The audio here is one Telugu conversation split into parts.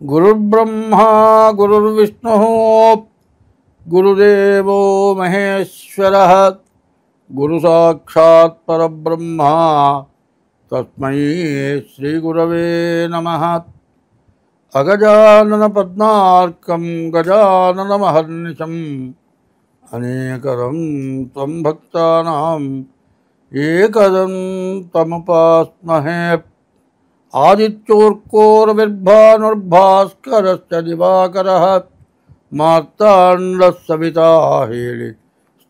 गुरुर्ब्रह्मा गुरुर्विष्णुः गुरुदेवो महेश्वरः गुरुसाक्षात् परब्रह्म तस्मै श्रीगुरवे नमः। अगजानन पद्मार्कं गजाननमहर्निशम् अनेकदं त्वं भक्तानां एकदन्तमुपास्महे। आदित्योर्कोरविर्भानुर्भास्करश्च दिवाकरः मार्ताण्डः सविता हेळि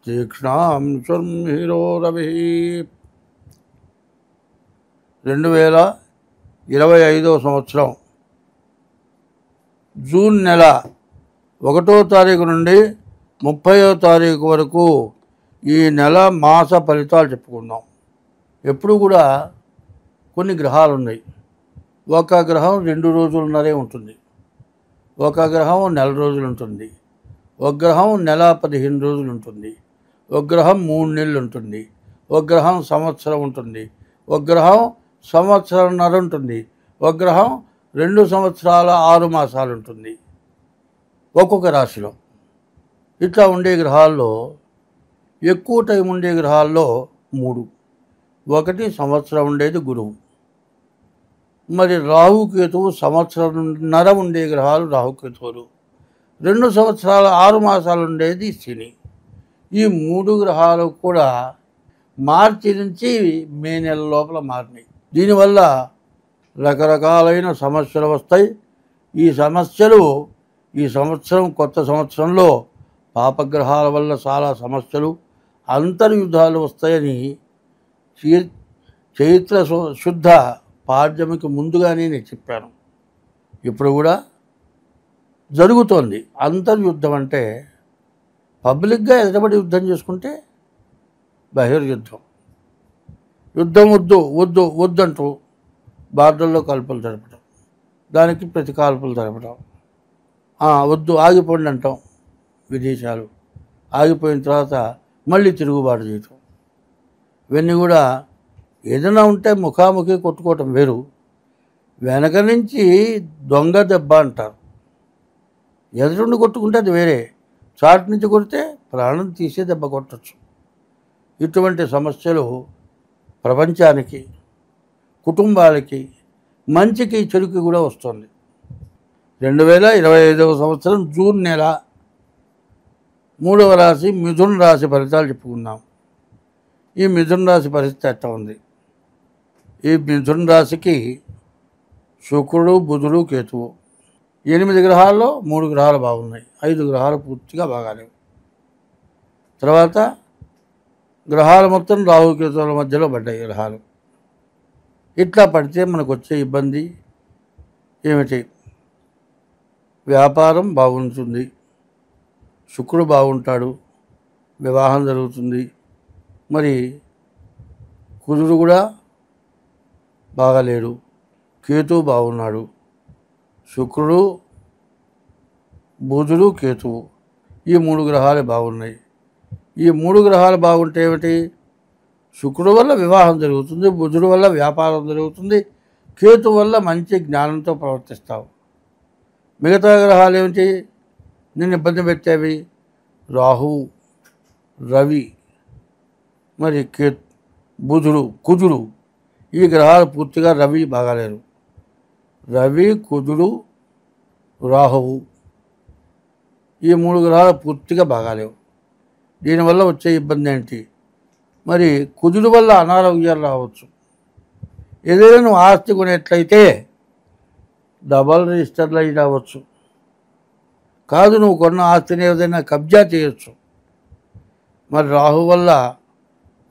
तीक्ष्णां शर्मिरो रविः। 2025 సంవత్సరం జూన్ నెల 1వ తారీఖు నుండి 30వ తారీఖు వరకు ఈ నెల మాస ఫలితాలు చెప్పుకుందాం. ఎప్పుడు కూడా కొన్ని గ్రహాలు ఉన్నాయి. ఒక గ్రహం 2 రోజులున్నరే ఉంటుంది, ఒక గ్రహం నెల రోజులు ఉంటుంది, ఒక గ్రహం నెల 15 రోజులు ఉంటుంది, ఒక గ్రహం 3 నెలలు ఉంటుంది, ఒక గ్రహం సంవత్సరం ఉంటుంది, ఒక గ్రహం సంవత్సరంన్నర ఉంటుంది, ఒక గ్రహం 2 సంవత్సరాల 6 మాసాలు ఉంటుంది ఒక్కొక్క రాశిలో. ఇట్లా ఉండే గ్రహాల్లో ఎక్కువ టైం ఉండే గ్రహాల్లో 3. ఒకటి సంవత్సరం ఉండేది గురువు, మరి రాహుకేతువు సంవత్సరంన్నర ఉండే గ్రహాలు రాహుకేతువులు, 2 సంవత్సరాల 6 మాసాలు ఉండేది శని. ఈ 3 గ్రహాలు కూడా మార్చి నుంచి మే నెల లోపల మారినాయి. దీనివల్ల రకరకాలైన సమస్యలు వస్తాయి. ఈ సమస్యలు ఈ సంవత్సరం కొత్త సంవత్సరంలో పాపగ్రహాల వల్ల చాలా సమస్యలు అంతర్యుద్ధాలు వస్తాయని చైత్ర శుద్ధ పాడ్యమికి ముందుగానే నేను చెప్పాను. ఇప్పుడు కూడా జరుగుతోంది. అంతర్యుద్ధం అంటే పబ్లిక్గా ఎదుటబడి యుద్ధం చేసుకుంటే బహిర్యుద్ధం. యుద్ధం వద్దు వద్దు వద్దంటూ బార్డర్లో కాల్పులు జరపడం, దానికి ప్రతి కాల్పులు జరపడం, వద్దు ఆగిపోండి అంటాం. విదేశాలు ఆగిపోయిన తర్వాత మళ్ళీ తిరుగుబాటు చేయటం, ఇవన్నీ కూడా ఏదైనా ఉంటే ముఖాముఖి కొట్టుకోవటం వేరు, వెనక నుంచి దొంగ దెబ్బ అంటారు. ఎదురుండి కొట్టుకుంటే అది వేరే, చాటు నుంచి కొడితే ప్రాణం తీసే దెబ్బ కొట్టచ్చు. ఇటువంటి సమస్యలు ప్రపంచానికి, కుటుంబాలకి, మంచికి చెడుకి కూడా వస్తుంది. 2025 సంవత్సరం జూన్ నెల 3వ రాశి మిథున రాశి ఫలితాలు చెప్పుకుందాం. ఈ మిథున రాశి పరిస్థితి ఎట్లా ఉంది? ఈ మిథున రాశికి శుక్రుడు, బుధుడు, కేతువు 8 గ్రహాల్లో 3 గ్రహాలు బాగున్నాయి, 5 గ్రహాలు పూర్తిగా బాగాలేవు. తర్వాత గ్రహాలు మొత్తం రాహుకేతువుల మధ్యలో పడ్డాయి గ్రహాలు. ఇట్లా పడితే మనకు వచ్చే ఇబ్బంది ఏమిటి? వ్యాపారం బాగుంటుంది, శుక్రుడు బాగుంటాడు, వివాహం జరుగుతుంది. మరి కుజుడు కూడా బాగాలేడు, కేతువు బాగున్నాడు. శుక్రుడు, బుధుడు, కేతువు ఈ 3 గ్రహాలు బాగున్నాయి. ఈ 3 గ్రహాలు బాగుంటే ఏమిటి? శుక్రుడు వల్ల వివాహం జరుగుతుంది, బుధుడు వల్ల వ్యాపారం జరుగుతుంది, కేతు వల్ల మంచి జ్ఞానంతో ప్రవర్తిస్తావు. మిగతా గ్రహాలు ఏమిటి నిన్ను ఇబ్బంది పెట్టేవి? రాహు, రవి, మరి బుధుడు, కుజుడు ఈ గ్రహాలు పూర్తిగా రవి బాగాలేరు. రవి, కుజుడు, రాహువు ఈ 3 గ్రహాలు పూర్తిగా బాగాలేవు. దీనివల్ల వచ్చే ఇబ్బంది ఏంటి? మరి కుజుడు వల్ల అనారోగ్యాలు రావచ్చు. ఏదైనా నువ్వు ఆస్తి కొనేట్లయితే డబల్ రిజిస్టర్లు అయి రావచ్చు. కాదు, నువ్వు కొన్న ఆస్తిని ఏదైనా కబ్జా చేయొచ్చు. మరి రాహు వల్ల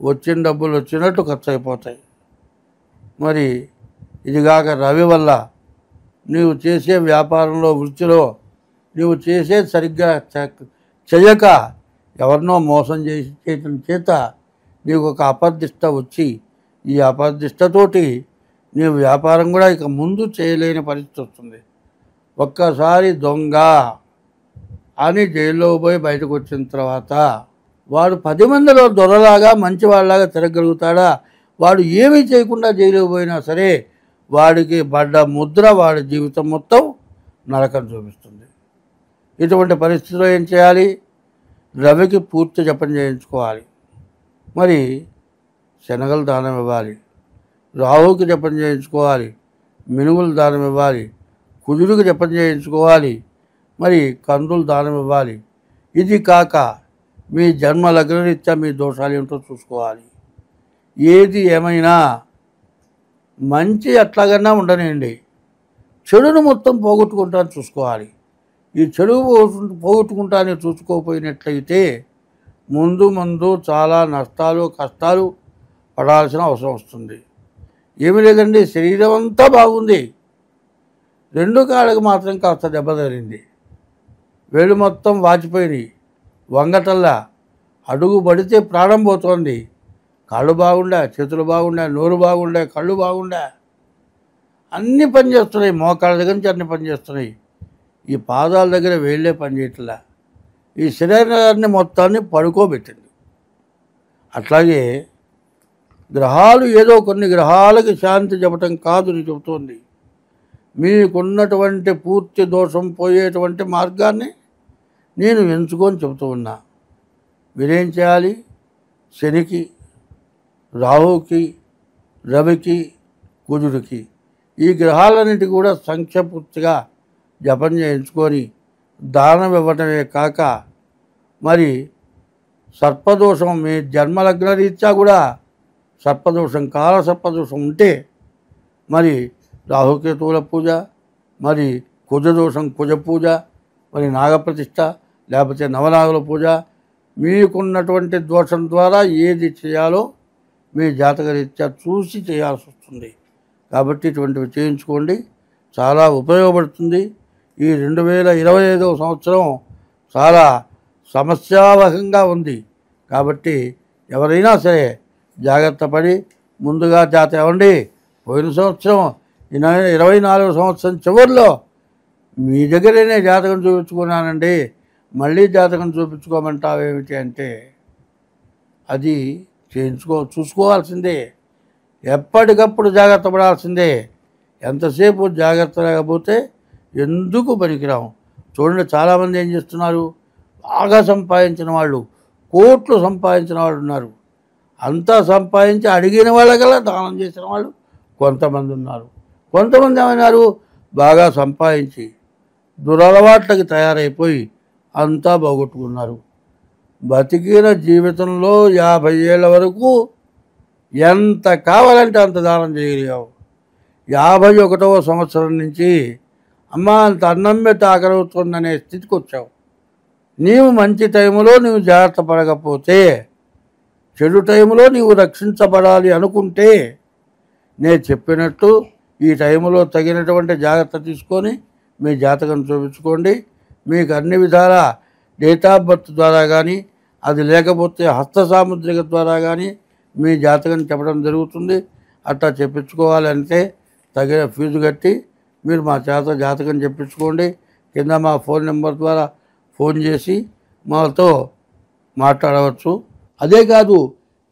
వచ్చిన డబ్బులు వచ్చినట్టు ఖర్చు అయిపోతాయి. మరి ఇదిగాక రవి వల్ల నీవు చేసే వ్యాపారంలో, వృత్తిలో నీవు చేసేది సరిగ్గా చేయక ఎవరినో మోసం చేయటం చేత నీకు ఒక అపర్దిష్ట వచ్చి, ఈ అపర్దిష్టతోటి నీ వ్యాపారం కూడా ఇక ముందు చేయలేని పరిస్థితి వస్తుంది. ఒక్కసారి దొంగ అని జైల్లో పోయి బయటకు వచ్చిన తర్వాత వాడు 10 మందిలో దొరలాగా మంచివాళ్ళలాగా తిరగలుగుతాడా? వాడు ఏమీ చేయకుండా జైలుకు పోయినా సరే వాడికి పడ్డ ముద్ర వాడి జీవితం మొత్తం నరకం చూపిస్తుంది. ఇటువంటి పరిస్థితిలో ఏం చేయాలి? రవికి పూర్తి జపం చేయించుకోవాలి. మరి శనగలు దానం ఇవ్వాలి, రాహుకి జపం చేయించుకోవాలి, మినుములు దానం ఇవ్వాలి, కుజుడికి జపం చేయించుకోవాలి, మరి కందులు దానం ఇవ్వాలి. ఇది కాక మీ జన్మ లగ్నరీత్యా మీ దోషాలు ఏమిటో చూసుకోవాలి. ఏది ఏమైనా మంచి ఎట్లాగన్నా ఉండనండి, చెడును మొత్తం పోగొట్టుకుంటాను చూసుకోవాలి. ఈ చెడు పోగొట్టుకుంటానే చూసుకోకపోయినట్లయితే ముందు ముందు చాలా నష్టాలు కష్టాలు పడాల్సిన అవసరం వస్తుంది. ఏమీ లేదండి, శరీరం అంతా బాగుంది, 2 కాళ్ళకు మాత్రం కాస్త దెబ్బ తగిలింది, వేళ్ళు మొత్తం వాచిపోయినాయి, వంగటల్లా అడుగు పడితే ప్రాణం పోతోంది. కాళ్ళు బాగుండా, చేతులు బాగుండా, నోరు బాగుండా, కళ్ళు బాగుండా, అన్నీ పనిచేస్తున్నాయి. మోకాళ్ళ దగ్గర నుంచి అన్నీ పనిచేస్తున్నాయి. ఈ పాదాల దగ్గర వేళ్ళే పనిచేయట్లా. ఈ శరీరాన్ని మొత్తాన్ని పడుకోబెట్టింది. అట్లాగే గ్రహాలు ఏదో కొన్ని గ్రహాలకి శాంతి చెప్పటం కాదు అని చెబుతోంది. మీకున్నటువంటి పూర్తి దోషం పోయేటువంటి మార్గాన్ని నేను ఎంచుకొని చెబుతూ ఉన్నా. మీరేం చేయాలి? శనికి, రాహుకి, రవికి, కుజుడికి ఈ గ్రహాలన్నిటి కూడా సంఖ్యపూర్తిగా జపం చేయించుకొని దానం ఇవ్వటమే కాక మరి సర్పదోషం మీ జన్మలగ్న రీత్యా కూడా సర్పదోషం, కాల సర్పదోషం ఉంటే మరి రాహుకేతువుల పూజ, మరి కుజదోషం కుజ పూజ, మరి నాగప్రతిష్ఠ లేకపోతే నవనాగుల పూజ, మీకున్నటువంటి దోషం ద్వారా ఏది చేయాలో మీ జాతకరీత్యా చూసి చేయాల్సి వస్తుంది. కాబట్టి ఇటువంటివి చేయించుకోండి, చాలా ఉపయోగపడుతుంది. ఈ 2025వ సంవత్సరం చాలా సమస్యావహంగా ఉంది. కాబట్టి ఎవరైనా సరే జాగ్రత్త పడి ముందుగా జాతకం ఇవ్వండి. పోయిన సంవత్సరం 24వ సంవత్సరం చివరిలో మీ దగ్గరనే జాతకం చూపించుకున్నానండి, మళ్ళీ జాతకం చూపించుకోమంటావేమిటి అంటే అది చూసుకోవాల్సిందే. ఎప్పటికప్పుడు జాగ్రత్త పడాల్సిందే. ఎంతసేపు జాగ్రత్త లేకపోతే ఎందుకు పనికిరాము. చూడండి, చాలామంది ఏం చేస్తున్నారు, బాగా సంపాదించిన వాళ్ళు, కోట్లు సంపాదించిన వాళ్ళు ఉన్నారు. అంతా సంపాదించి అడిగిన వాళ్ళకల్లా దానం చేసిన వాళ్ళు కొంతమంది ఉన్నారు. కొంతమంది ఏమైనారు, బాగా సంపాదించి దురలవాట్లకి తయారైపోయి అంతా పోగొట్టుకున్నారు. బతికిన జీవితంలో 50 ఏళ్ళ వరకు ఎంత కావాలంటే అంత దానం చేయగలిగావు. 51వ సంవత్సరం నుంచి అమ్మ అంత అన్నం పెట్టి ఆకలవుతుందనే స్థితికి వచ్చావు. నీవు మంచి టైంలో నీవు జాగ్రత్త పడకపోతే, చెడు టైంలో నీవు రక్షించబడాలి అనుకుంటే నేను చెప్పినట్టు ఈ టైంలో తగినటువంటి జాగ్రత్త తీసుకొని మీ జాతకం చూపించుకోండి. మీకు అన్ని విధాల డేట్ ఆఫ్ బర్త్ ద్వారా కానీ, అది లేకపోతే హస్త సాముద్రిక ద్వారా కానీ మీ జాతకం చెప్పడం జరుగుతుంది. అట్లా చెప్పించుకోవాలంటే తగిన ఫీజు కట్టి మీరు మా జాతకం చెప్పించుకోండి. కింద మా ఫోన్ నెంబర్ ద్వారా ఫోన్ చేసి మాతో మాట్లాడవచ్చు. అదే కాదు,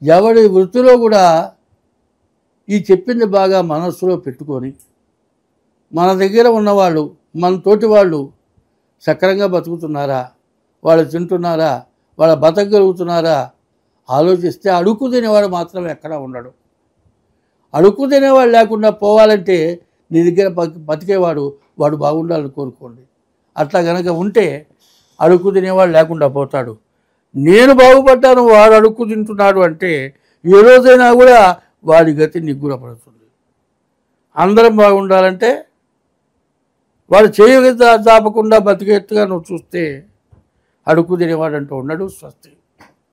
ఎవరి వృత్తిలో కూడా ఈ చెప్పింది బాగా మనస్సులో పెట్టుకొని మన దగ్గర ఉన్నవాళ్ళు, మన తోటి వాళ్ళు సక్రంగా బతుకుతున్నారా, వాళ్ళు తింటున్నారా, వాళ్ళ బతకగలుగుతున్నారా ఆలోచిస్తే అడుక్కు తినేవాడు మాత్రం ఎక్కడా ఉండడు. అడుక్కు తినేవాడు లేకుండా పోవాలంటే నీ దగ్గర బతికేవాడు వాడు బాగుండాలని కోరుకోండి. అట్లా కనుక ఉంటే అడుక్కు తినేవాడు లేకుండా పోతాడు. నేను బాగుపడ్డాను, వాడు అడుక్కు తింటున్నాడు అంటే ఏ రోజైనా కూడా వాడి గతి నిగ్గురపడుతుంది. అందరం బాగుండాలంటే వాడు చేయగ దాపకుండా బతికేట్టుగా నువ్వు చూస్తే అడుక్కు తినేవాడు అంటూ ఉన్నాడు. స్వస్తి.